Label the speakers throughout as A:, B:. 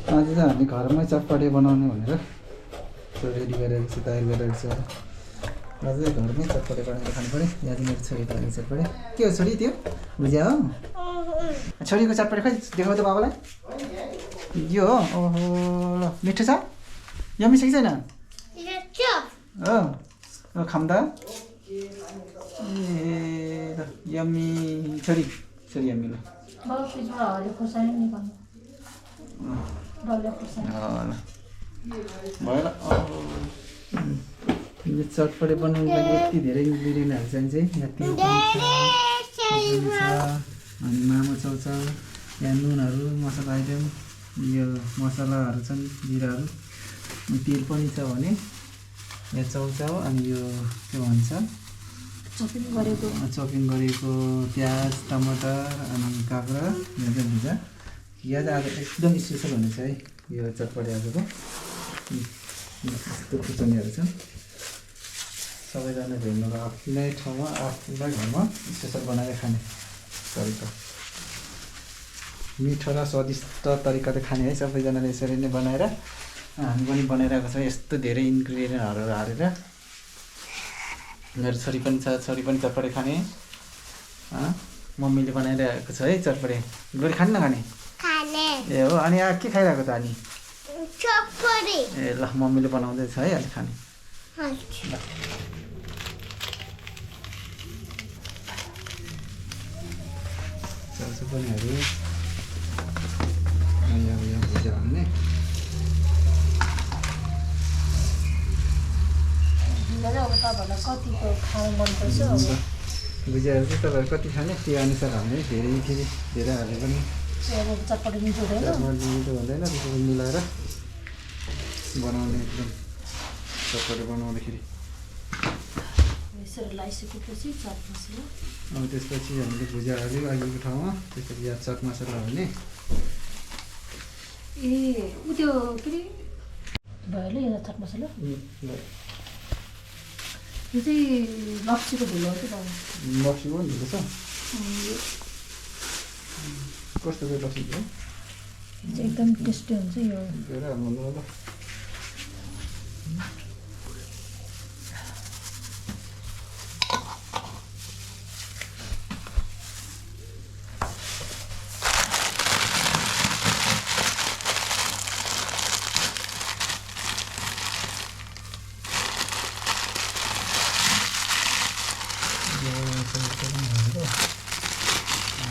A: आज चाहिँ हामी घरमै चटपटे बनाउने भनेर रेडी गरेको छु, तयार गरेको छु। आज चाहिँ घरमै चटपटे बनाएर खानु पऱ्यो। यहाँ चाहिँ मेरो छोरीको लागि चटपटे के हो छोरी त्यो भुजिया हो? छोरीको चटपटे खै देखाउ त बाबालाई। यो हो? ओहो ल मिठो छ? यम्मी छ कि छैन? हो खाऊँ त। ए ल यम्मी छोरी यम्मी ल भयो ल। यो चटपटे बनाउनुको लागि यति धेरै इन्ग्रिडियन्टहरू चाहिन्छ है। यहाँ तेल पनि छ, अनि मामु चाउचाउ, यहाँ नुनहरू, मसला आइटम, यो मसलाहरू छन्, जिराहरू, तेल पनि छ भने यहाँ चाउचाउ, अनि यो के भन्छ चपिङ गरेको प्याज, टमाटर, अनि काँक्रा, यो चाहिँ भुजा। यहाँ चाहिँ आज एकदम स्पेसल हुनेछ है यो चटपटे आजको। यस्तो खुर्सानीहरू छन्। सबैजना भेट्नुको आफ्नै ठाउँमा आफ्नै घरमा स्पेसल बनाएर खाने तरिका, मिठो र स्वादिष्ट तरिकाले खाने है सबैजनाले। यसरी नै बनाएर हामी पनि बनाइरहेको छौँ यस्तो धेरै इन्ग्रिडियन्टहरू हालेर। मेरो छोरी पनि छ, छोरी पनि चटपटे खाने। मम्मीले बनाइरहेको छ है चटपटे। गोरी खाने नखाने? ए हो। अनि यहाँ के खाइरहेको त अनि? ए ल मम्मीले बनाउँदैछ है अहिले खाने। चाउचाउ पनि हाल्यो। अब यहाँ भुजिया हाल्ने।
B: कतिको खानु मनपर्छ?
A: भुजियाहरू चाहिँ तपाईँहरू कति खाने त्यो अनुसार हाल्ने। धेरै हाल्यो भने
B: चटपटे मिठो हुँदैन,
A: मिठो हुँदैन। त्यसरी मिलाएर बनाउने एकदम चटपटे बनाउँदाखेरि।
B: यसरी लगाइसकेपछि चाट मसला,
A: अब त्यसपछि हामीले भुजिया हाल्यो अघिको ठाउँमा। त्यसपछि यहाँ चाट मसला हाल्ने।
B: ए उ त्यो के अरे भयो यो चाट मसला। यो चाहिँ लप्सीको धुलो हो कि बाबु?
A: लप्सीको पनि धुलो छ। कस्तो चाहिँ लप्सी हो?
B: एकदम टेस्टी हुन्छ यो।
A: धेरै हाल्नु ल।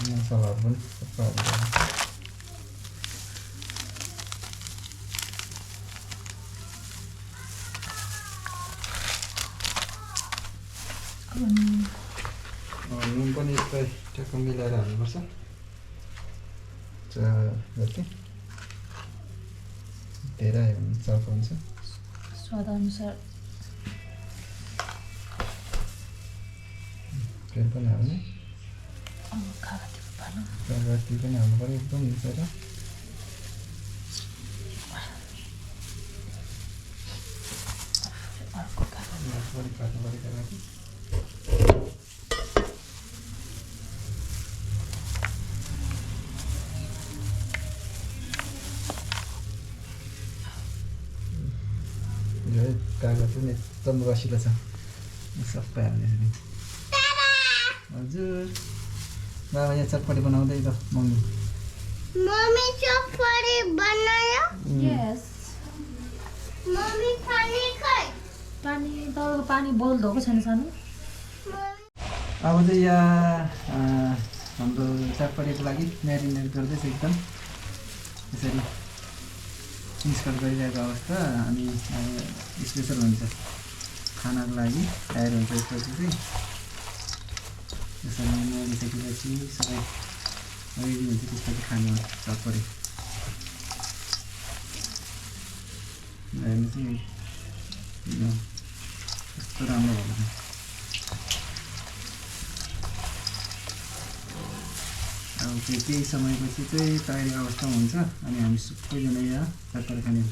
A: मसलाहरू पनि सबै हाल्नु। नुन पनि यस्तै ठ्याक्क मिलाएर हाल्नुपर्छ। जति धेरै चर्को हुन्छ।
B: स्वाद अनुसार
A: तेल पनि हाल्ने। कागती पनि हाल्नु पऱ्यो एकदम मिसाएर। काट्नु पऱ्यो कागती। यो कागज पनि एकदम रसिलो छ। सबै हाल्ने। हजुर बाबा यहाँ चटपटे बनाउँदै त मम्मी
C: चटपटे बनायो।
B: यस
C: मम्मी पानी खाइ।
B: पानी बोल धोएको छैन सानो।
A: अब चाहिँ यहाँ हाम्रो चटपटेको लागि म्यारिनेट गर्दैछ एकदम यसरी मिक्सर गरिरहेको अवस्था। अनि स्पेसल हुन्छ खानाको लागि तयार हुन्छ। यसपछि चाहिँ यसरी मोलिसकेपछि सबै रेडी हुन्छ। त्यसपछि खानु चटपटे हेर्नु चाहिँ कस्तो राम्रो भयो। अब केही समयपछि चाहिँ तयारी अवस्थामा हुन्छ। अनि हामी सबैजना यहाँ चटपटे खाने।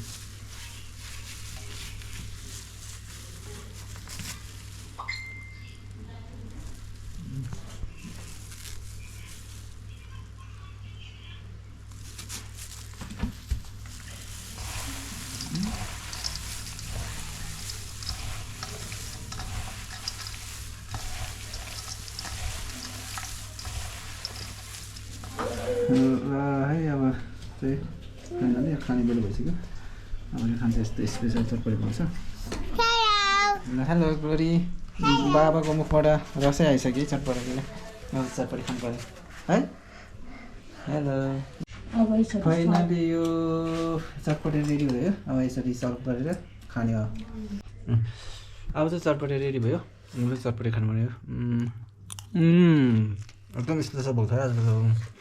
A: है अब चाहिँ फाइनली खाने बेला भइसक्यो अब यो खान्छ यस्तो स्पेसल चटपटे पाउँछ हेलो ग्लोरी बाबाको मुखबाट रसै आइसक्यो चटपटेको चटपटे खानु पऱ्यो है हेलो फाइनली यो चटपटे रेडी भयो अब यसरी सर्भ गरेर खाने हो अब चाहिँ चटपटे रेडी भयो चटपटे खानु पर्यो एकदम स्पेसल भएको छ आजको